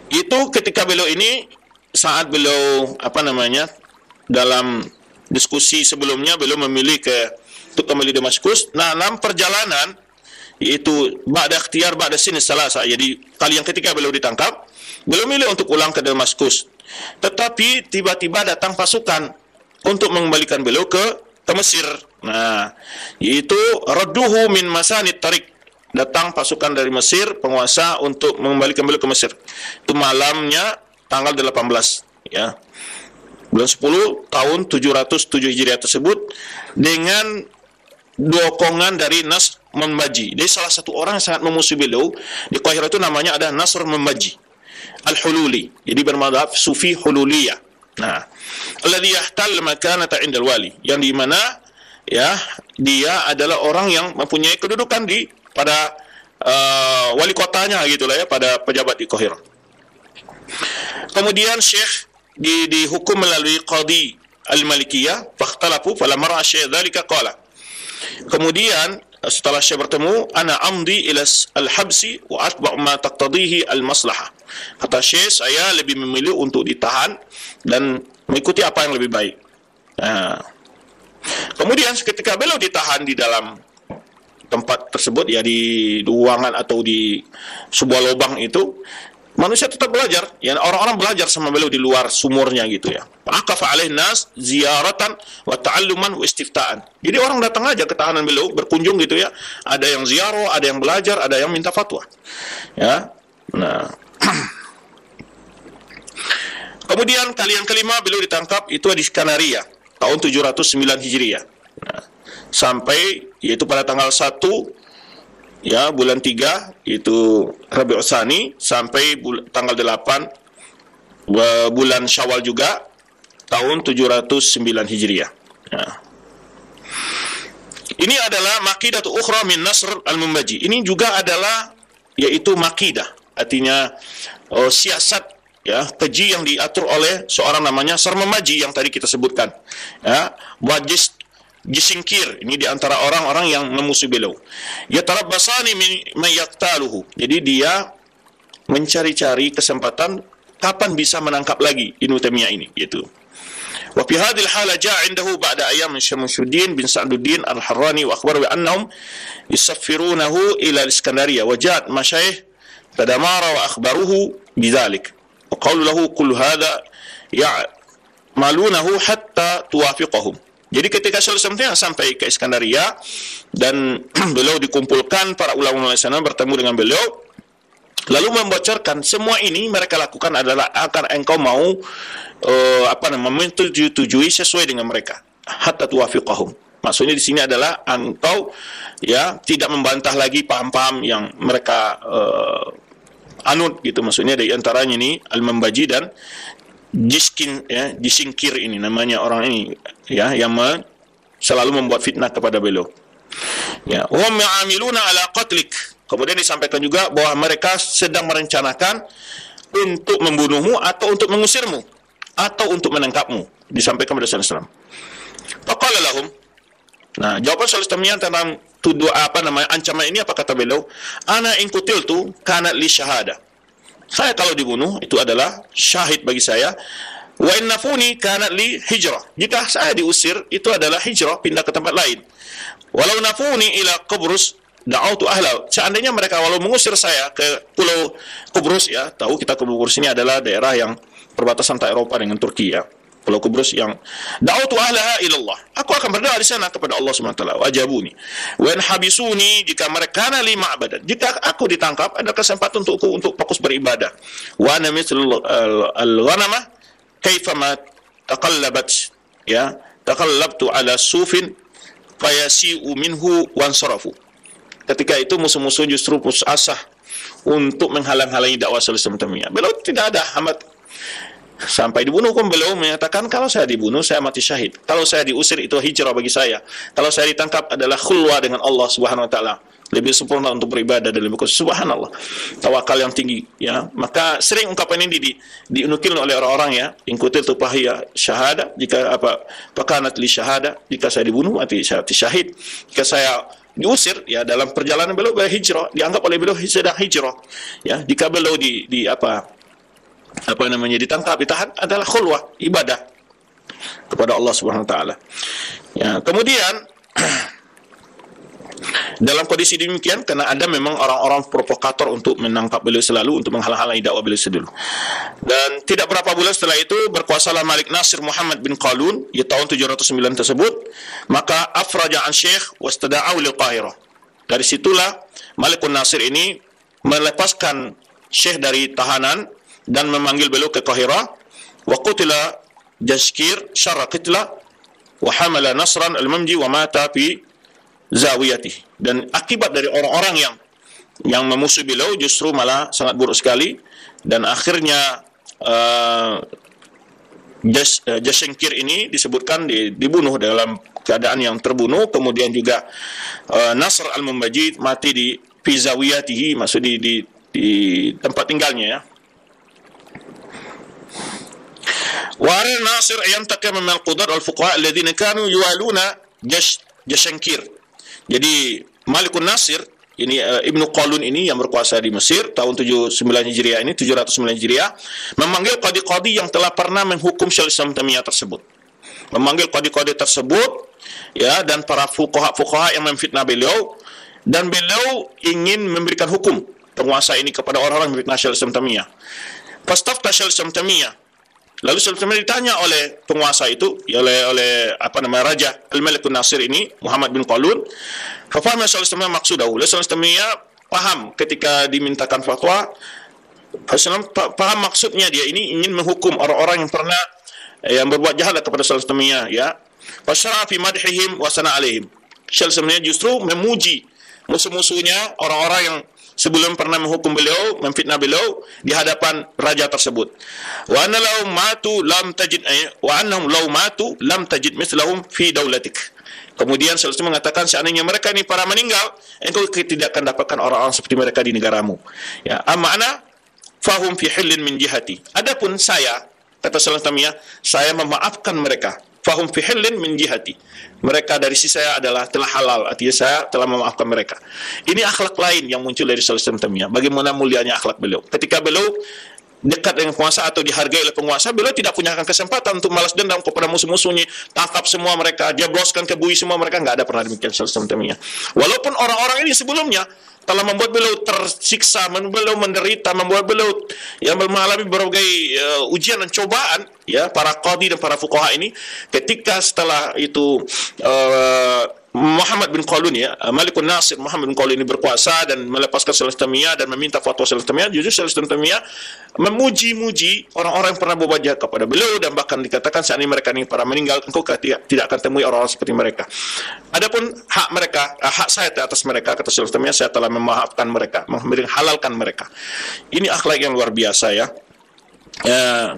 itu ketika beliau ini, saat beliau dalam diskusi sebelumnya beliau memilih untuk kembali Damaskus. Nah, 6 perjalanan, yaitu ba'da ikhtiyar ba'da sin salasa. Jadi kali yang ketiga beliau ditangkap, beliau milih untuk ulang ke Damaskus. Tetapi tiba-tiba datang pasukan untuk mengembalikan beliau ke Mesir. Nah, yaitu radduhu min masanid tariq. Datang pasukan dari Mesir, penguasa untuk mengembalikan beliau ke Mesir. Itu malamnya tanggal 18, ya. Bulan 10 tahun 707 Hijriah tersebut dengan dokongan dari Nasr Mambaji. Dia salah satu orang yang sangat memusuhi beliau di Qahirah itu namanya ada Nasr Mambaji Al-Hululi. Jadi bermadhab Sufi Hululiyah. Nah, alladhi yahtal makanata indal wali, yang di mana ya dia adalah orang yang mempunyai kedudukan di pada wali kotanya gitulah ya, pada pejabat di Qahirah. Kemudian Syekh dihukum melalui qadi al-Malikiyah, fakhtalafu falamma ra'a syekh dzalika qala. Kemudian setelah Syekh bertemu, ana amdi ila al-habsi wa atba'u ma taqtadihi al-maslahah. Kata Syekh, saya lebih memilih untuk ditahan dan mengikuti apa yang lebih baik. Nah, kemudian ketika beliau ditahan di dalam tempat tersebut, ya di ruangan atau di sebuah lubang itu, manusia tetap belajar, ya orang-orang belajar sama beliau di luar sumurnya gitu ya. Aqafa alaih nas ziyaratan wa ta'alluman wa istiftaan. Jadi orang datang aja ke tahanan beliau, berkunjung gitu ya. Ada yang ziarah, ada yang belajar, ada yang minta fatwa. Ya. Nah. Kemudian kali yang kelima beliau ditangkap itu di Skanaria tahun 709 Hijriah. Nah, sampai yaitu pada tanggal 1 ya bulan 3 itu Rabiul Tsani sampai tanggal 8 bulan Syawal juga tahun 709 Hijriah. Nah. Ini adalah makidatu ukhra min Nasr al-Mambaji. Ini juga adalah yaitu makidah, artinya siasat ya, keji yang diatur oleh seorang namanya Nasr Mambaji yang tadi kita sebutkan. Ya, wajis Jisingkir, ini diantara orang-orang yang memusuhi beliau. Ya tarabbasani man yaqtaluhu. Jadi dia mencari-cari kesempatan kapan bisa menangkap lagi Ibnu Taimiyah ini, gitu. Wa fi hadhil hala ja'a indahu ba'da ayyam Syamsuddin bin Sa'duddin Al-Harrani wa akhbaru bi annahum yusaffirunahu ila al-Iskandariyah wa ja'at masyayikh tadamara wa akhbaruhu bidzalik. Wa qalu lahu kullu hadha ya'malunahu hatta tuwafiqahum. Jadi ketika Syaikhul sampai ke Iskandaria dan beliau dikumpulkan para ulama di sana bertemu dengan beliau, lalu membocorkan semua ini mereka lakukan adalah akan engkau mau menyetujui sesuai dengan mereka. Hatta tuwafiqahum. Maksudnya di sini adalah engkau ya tidak membantah lagi paham-paham yang mereka anut gitu. Maksudnya di antaranya ini Al-Mambaji dan Jisingkir ini namanya orang ini ya yang selalu membuat fitnah kepada beliau. Ya, wa ya'amiluna ala qatlik. Kemudian disampaikan juga bahwa mereka sedang merencanakan untuk membunuhmu atau untuk mengusirmu atau untuk menangkapmu. Disampaikan kepada Rasulullah SAW. Faqala lahum. Nah, jawaban Rasulullah tentang ancaman ini apa kata beliau? Ana in qutiltu kana li syahada. Saya kalau dibunuh itu adalah syahid bagi saya. Wa in nafuni kanat li hijrah. Jika saya diusir itu adalah hijrah, pindah ke tempat lain. Walau nafuni ila Qubrus da'autu ahla. Seandainya mereka walau mengusir saya ke pulau Qubrus ya, tahu kita Qubrus ini adalah daerah yang perbatasan Eropa dengan Turki ya. Pulau Qubrus yang da'autu ahlaha ilallah. Aku akan berdoa di sana kepada Allah Subhanahu wa taala. Wajabuni. Wa in habisuni jika mereka li ma'badan. Jika aku ditangkap ada kesempatan untukku untuk fokus beribadah. Wa ana mithlul al-ghanamah kaifama taqallabat ya. Taqallabtu ala sufin fayasi'u minhu wansarafu. Ketika itu musuh-musuh justru putus asa untuk menghalang-halangi dakwah Syaikhul Islam. Beliau tidak ada hambat. Sampai dibunuh pun beliau menyatakan kalau saya dibunuh saya mati syahid. Kalau saya diusir itu hijrah bagi saya. Kalau saya ditangkap adalah khulwah dengan Allah Subhanahu wa taala. Lebih sempurna untuk beribadah dan lebih subhanallah. Tawakal yang tinggi ya. Maka sering ungkapan ini dinukil oleh orang-orang ya. In qutiltu fahiya syahada, jika pakanat li syahada, jika saya dibunuh mati syahid. Jika saya diusir ya dalam perjalanan beliau berhijrah, dianggap oleh beliau sedang hijrah. Ya, jika beliau ditangkap, ditahan adalah khulwah, ibadah kepada Allah Subhanahu wa taala. Ya, kemudian Dalam kondisi demikian, karena ada memang orang-orang provokator untuk menangkap beliau selalu, untuk menghalang-halangi dakwah beliau dulu. Dan tidak berapa bulan setelah itu, berkuasalah Malik Nasir Muhammad bin Qalun di tahun 709 tersebut, maka afraja an syekh wastada'au lil Qahirah. Dari situlah Malik Nasir ini melepaskan syekh dari tahanan dan memanggil beliau ke Qahirah. Wa qutila Jashkir syarra qitla wa hamala Nasran al-Mamji wa mata fi zawiyati. Dan akibat dari orang-orang yang memusuhi beliau justru malah sangat buruk sekali, dan akhirnya Jashkir ini disebutkan dibunuh dalam keadaan yang terbunuh. Kemudian juga Nasr al-Mamji mati di fi zawiyatihi, maksud di tempat tinggalnya, ya. Wara Nasir yantaqim min al-qudat al-fuqaha alladhina kanu yuwaluna Jashkir. Jadi Malik Nasir ini Ibnu Qalun ini yang berkuasa di Mesir tahun 79 Hijriah ini, 709 Hijriah, memanggil qadi-qadi yang telah pernah menghukum Syaikhul Islam Taimiyah tersebut. Memanggil qadi-qadi tersebut, ya, dan para fuqaha yang memfitnah beliau, dan beliau ingin memberikan hukum penguasa ini kepada orang-orang yang memfitnah Syaikhul Islam Taimiyah. Fastafta Syaikhul Islam Taimiyah. Lalu Syaikhul ditanya oleh penguasa itu, oleh Raja Al-Malik Nasir ini, Muhammad bin Qalun. Fafahama Syaikhul Islam maksudahu. Syaikhul Islam paham ketika dimintakan fatwa. Paham maksudnya, dia ini ingin menghukum orang-orang yang pernah yang berbuat jahat kepada Syaikhul Islam, ya. Fasyara fi madhihim wa sana alaihim. Syaikhul Islam justru memuji musuh-musuhnya, orang-orang yang sebelum pernah menghukum beliau, memfitnah beliau di hadapan raja tersebut. Wa anna law matu lam tajid wa annahum law matu lam tajid mithlahum fi daulatik. Kemudian Syaikhul mengatakan, seandainya mereka ini para meninggal, engkau tidak akan dapatkan orang-orang seperti mereka di negaramu. Ya, amana fahum fi hillin min jihati. Adapun saya, kata Syaikhul, saya memaafkan mereka. Fahum fi hillin min jihati. Mereka dari sisi saya adalah telah halal, artinya saya telah memaafkan mereka. Ini akhlak lain yang muncul dari Syaikhul Taimiyah. Bagaimana mulianya akhlak beliau. Ketika beliau dekat dengan penguasa atau dihargai oleh penguasa, beliau tidak punya kesempatan untuk malas dendam kepada musuh-musuhnya, tangkap semua mereka, jebloskan, kebui semua mereka, nggak ada pernah demikian Syaikhul Taimiyah. Walaupun orang-orang ini sebelumnya telah membuat beliau tersiksa, membuat beliau menderita, membuat beliau yang mengalami berbagai ujian dan cobaan, ya, para qadi dan para fuqaha ini, ketika setelah itu Muhammad bin Qalun, ya, Malik Nasir Muhammad bin Qalun ini berkuasa dan melepaskan Syaikhul Taimiyah dan meminta fatwa Syaikhul Taimiyah, justru Syaikhul Taimiyah memuji-muji orang-orang yang pernah berbuat jahat kepada beliau, dan bahkan dikatakan saat ini mereka ini para meninggal, engkau tidak akan temui orang-orang seperti mereka. Adapun hak mereka, hak saya atas mereka, kata Syaikhul Taimiyah, saya telah memaafkan mereka, menghalalkan mereka. Ini akhlak yang luar biasa, ya.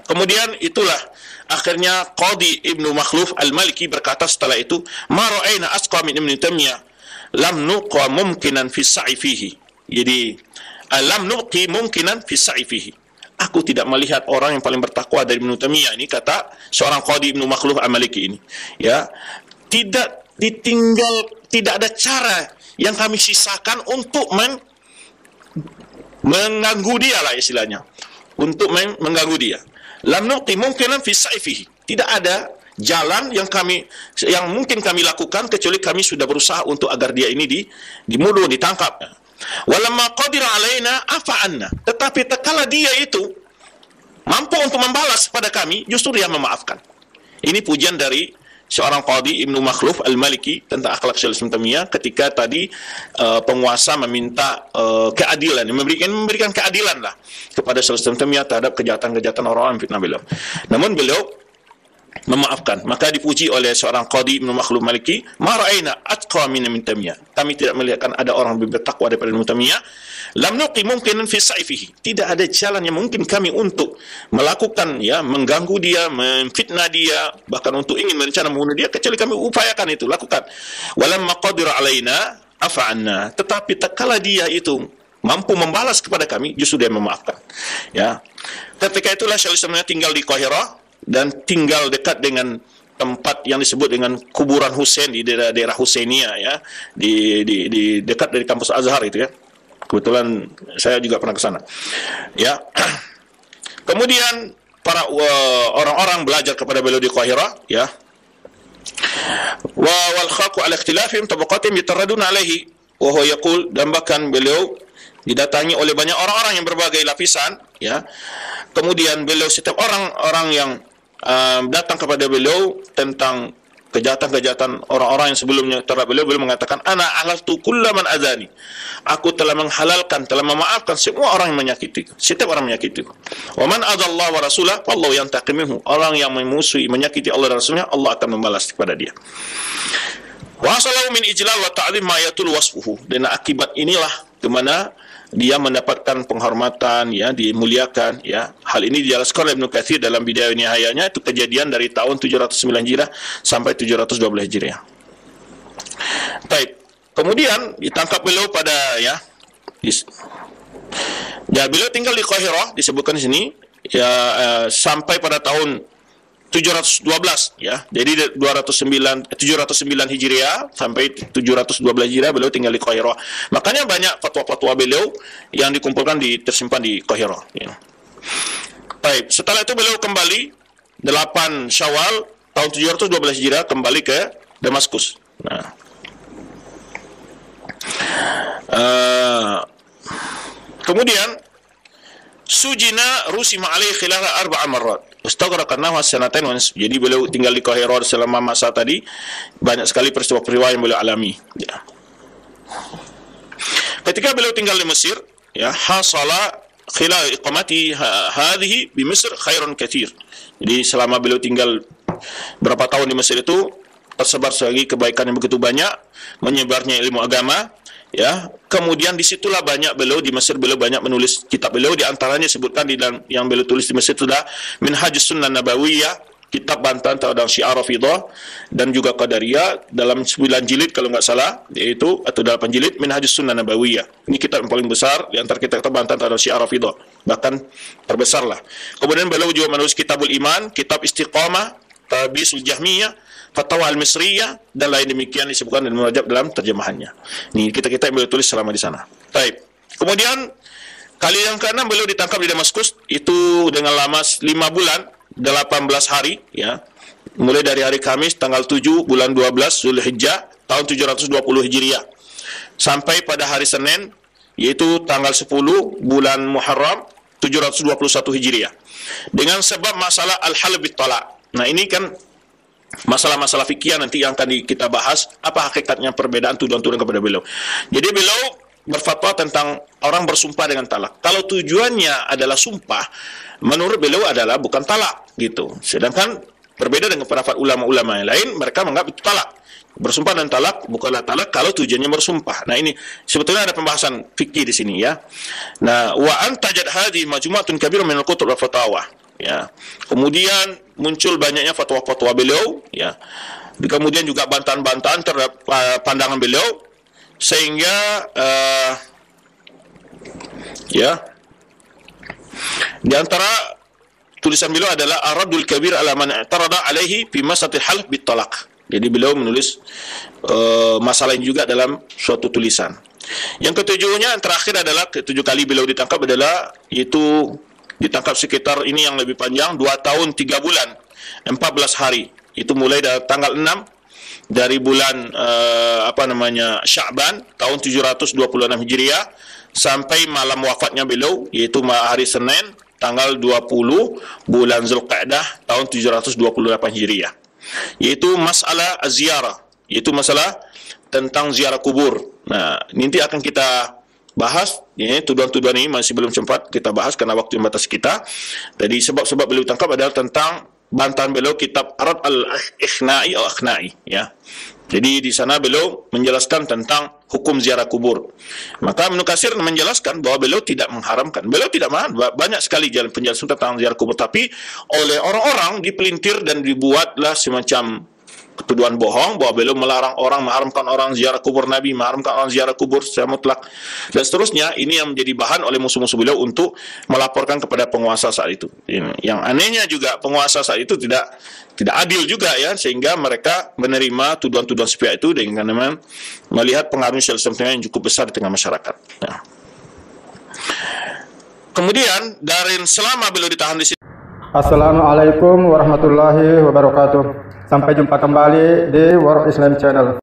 Kemudian itulah akhirnya Qadi Ibnu Makhluf Al-Maliki berkata setelah itu, ma ra'ayna asqa min Ibnu Taimiyah lam nuqa mumkinan fi sa'i fihi. Jadi lam nuqi mumkinan fi sa'i fihi. Aku tidak melihat orang yang paling bertakwa dari Ibnu Taimiyah ini, kata seorang Qadi Ibnu Makhluf Al-Maliki ini, ya. Tidak ditinggal, tidak ada cara yang kami sisakan untuk mengganggu dia lah istilahnya, untuk mengganggu dia. Lam nuqi mungkinan fi sa'ifihi. Tidak ada jalan yang mungkin kami lakukan kecuali kami sudah berusaha untuk agar dia ini dibunuh, ditangkap. Walamma qadira alaina afa'anna. Tetapi tatkala dia itu mampu untuk membalas pada kami, justru dia memaafkan. Ini pujian dari seorang Qadi Ibnu Makhluf Al-Maliki tentang akhlak Syaikhul Taimiyah ketika tadi penguasa meminta keadilan, memberikan keadilan lah kepada Syaikhul Taimiyah terhadap kejahatan-kejahatan orang-orang fitnah beliau. Namun beliau memaafkan. Maka dipuji oleh seorang Qadi Ibnu Makhluf Maliki, ma ra'ayna atqa min Taimiyah. Kami tidak melihat ada orang lebih bertakwa daripada Ibnu Taimiyah. Lam nuqi mungkinan fi sa'ifihi. Tidak ada jalan yang mungkin kami untuk melakukan, ya, mengganggu dia, memfitnah dia, bahkan untuk ingin merencana membunuh dia, kecuali kami upayakan itu, lakukan. Walamma qadira alaina afa'anna. Tetapi tatkala dia itu mampu membalas kepada kami, justru dia memaafkan. Ya. Ketika itulah Syaikhul Islam tinggal di Qahirah dan tinggal dekat dengan tempat yang disebut dengan kuburan Husain di daerah Husainiyah, ya, di dekat dari kampus Azhar itu, ya. Kebetulan saya juga pernah ke sana. Ya. Kemudian para orang-orang belajar kepada beliau di Qahirah, ya. Wa wal khaqu ala ikhtilafihim tabaqatim yataraduna alaihi. wa huwa yaqul, dan bahkan beliau didatangi oleh banyak orang-orang yang berbagai lapisan, ya. Kemudian beliau, setiap orang-orang yang datang kepada beliau tentang kejahatan-kejahatan orang-orang yang sebelumnya terhadap beliau, beliau mengatakan, ana ahlaltu kullaman adani, aku telah menghalalkan, telah memaafkan semua orang yang menyakitiku, setiap orang menyakitiku. Wa man adallahu wa rasulah wallahu yantaqim minhu, orang yang memusuhi, menyakiti Allah dan Rasulnya, Allah akan membalas kepada dia. Wa asalahu min ijlal wa ta'zim ma yatul wasfuhu, dan akibat inilah kemana dia mendapatkan penghormatan, ya, dimuliakan, ya. Hal ini dijelaskan oleh Ibnu Katsir dalam Bidayah Nihayahnya, itu kejadian dari tahun 709 Hijriah sampai 712 Hijriah. Baik. Kemudian ditangkap beliau pada, ya, beliau tinggal di Qahirah, disebutkan di sini, ya, sampai pada tahun 712, ya. Jadi 709 Hijriah sampai 712 Hijriah beliau tinggal di Qahirah. Makanya banyak fatwa-fatwa beliau yang dikumpulkan tersimpan di Qahirah, ya. Baik, setelah itu beliau kembali 8 Syawal tahun 712 Hijriah kembali ke Damaskus. Nah, kemudian sujina rusima alaihi khilala 4 marrat. Ustaghrakannahu as-sanatain wa nisf. Jadi beliau tinggal di Qahirah selama masa tadi, banyak sekali peristiwa-peristiwa yang beliau alami, ya. Ketika beliau tinggal di Mesir, ya, hasala khilal iqamati hadhihi bi Misr khairun katsir. Jadi selama beliau tinggal berapa tahun di Mesir itu tersebar lagi kebaikan yang begitu banyak, menyebarnya ilmu agama, ya. Kemudian disitulah banyak beliau di Mesir, beliau banyak menulis kitab beliau, di antaranya disebutkan di dalam yang beliau tulis di Mesir itu adalah Minhajus Sunnah Nabawiyah, kitab bantahan terhadap Syiah Rafidhah dan juga Qadariyah, dalam 9 jilid kalau nggak salah, yaitu atau 8 jilid, Minhajus Sunnah Nabawiyah. Ini kitab yang paling besar di antara kitab bantahan terhadap Syiah Rafidhah, bahkan terbesar lah. Kemudian beliau juga menulis Kitabul Iman, Kitab Istiqamah, Tabisul Jahmiyah, Fatwa Al-Misriyah, dan lain demikian disebutkan dan Munajab dalam terjemahannya. Ini kita yang beliau tulis selama di sana. Baik. Kemudian kali yang ke-6 beliau ditangkap di Damaskus, itu dengan lama 5 bulan 18 hari, ya. Mulai dari hari Kamis tanggal 7 bulan 12 Zulhijjah tahun 720 Hijriah sampai pada hari Senin, yaitu tanggal 10 bulan Muharram 721 Hijriah, dengan sebab masalah al-hal bit-talaq. Nah, ini kan masalah-masalah fikih nanti yang akan kita bahas, apa hakikatnya perbedaan tuduhan-tuduhan kepada beliau. Jadi beliau berfatwa tentang orang bersumpah dengan talak. Kalau tujuannya adalah sumpah, menurut beliau adalah bukan talak, gitu. Sedangkan berbeda dengan pendapat ulama-ulama yang lain, mereka menganggap itu talak. Bersumpah dan talak bukanlah talak kalau tujuannya bersumpah. Nah, ini sebetulnya ada pembahasan fikih di sini, ya. Nah, wa antajat hadhi majmu'atun kabirah min al-kutub wa fatawa. Ya. Kemudian muncul banyaknya fatwa-fatwa beliau, ya. Kemudian juga bantahan-bantahan terhadap pandangan beliau, sehingga ya, di antara tulisan beliau adalah Ar-Raddul Kabir ala man i'tarada alaihi fi masatil half bit talaq. Jadi beliau menulis masalah ini juga dalam suatu tulisan. Yang ketujuhnya, yang terakhir adalah 7 kali beliau ditangkap adalah itu ditangkap sekitar ini yang lebih panjang, 2 tahun 3 bulan 14 hari. Itu mulai dari tanggal 6 dari bulan Sya'ban tahun 726 Hijriah sampai malam wafatnya beliau, yaitu hari Senin tanggal 20 bulan Zulqa'dah tahun 728 Hijriah. Yaitu masalah az-ziyarah, yaitu masalah tentang ziarah kubur. Nah, nanti akan kita bahas, ya, tuduhan-tuduhan ini masih belum sempat kita bahas karena waktu yang batas kita. Jadi sebab-sebab beliau tangkap adalah tentang bantahan beliau kitab Arad al-Ikhna'i atau Akhna'i, ya. Jadi di sana beliau menjelaskan tentang hukum ziarah kubur. Maka Ibnu Katsir menjelaskan bahwa beliau tidak mengharamkan. Beliau tidak mengharamkan. Banyak sekali jalan penjelasan tentang ziarah kubur, tapi oleh orang-orang dipelintir dan dibuatlah semacam tuduhan bohong bahwa beliau melarang orang, mengharamkan orang ziarah kubur Nabi, mengharamkan orang ziarah kubur secara mutlak, dan seterusnya. Ini yang menjadi bahan oleh musuh-musuh beliau untuk melaporkan kepada penguasa saat itu. Yang anehnya juga penguasa saat itu tidak adil juga, ya, sehingga mereka menerima tuduhan-tuduhan sepihak itu dengan melihat pengaruh Islam yang cukup besar di tengah masyarakat. Nah. Kemudian dari selama beliau ditahan di sini. Assalamualaikum warahmatullahi wabarakatuh. Sampai jumpa kembali di World Islam Channel.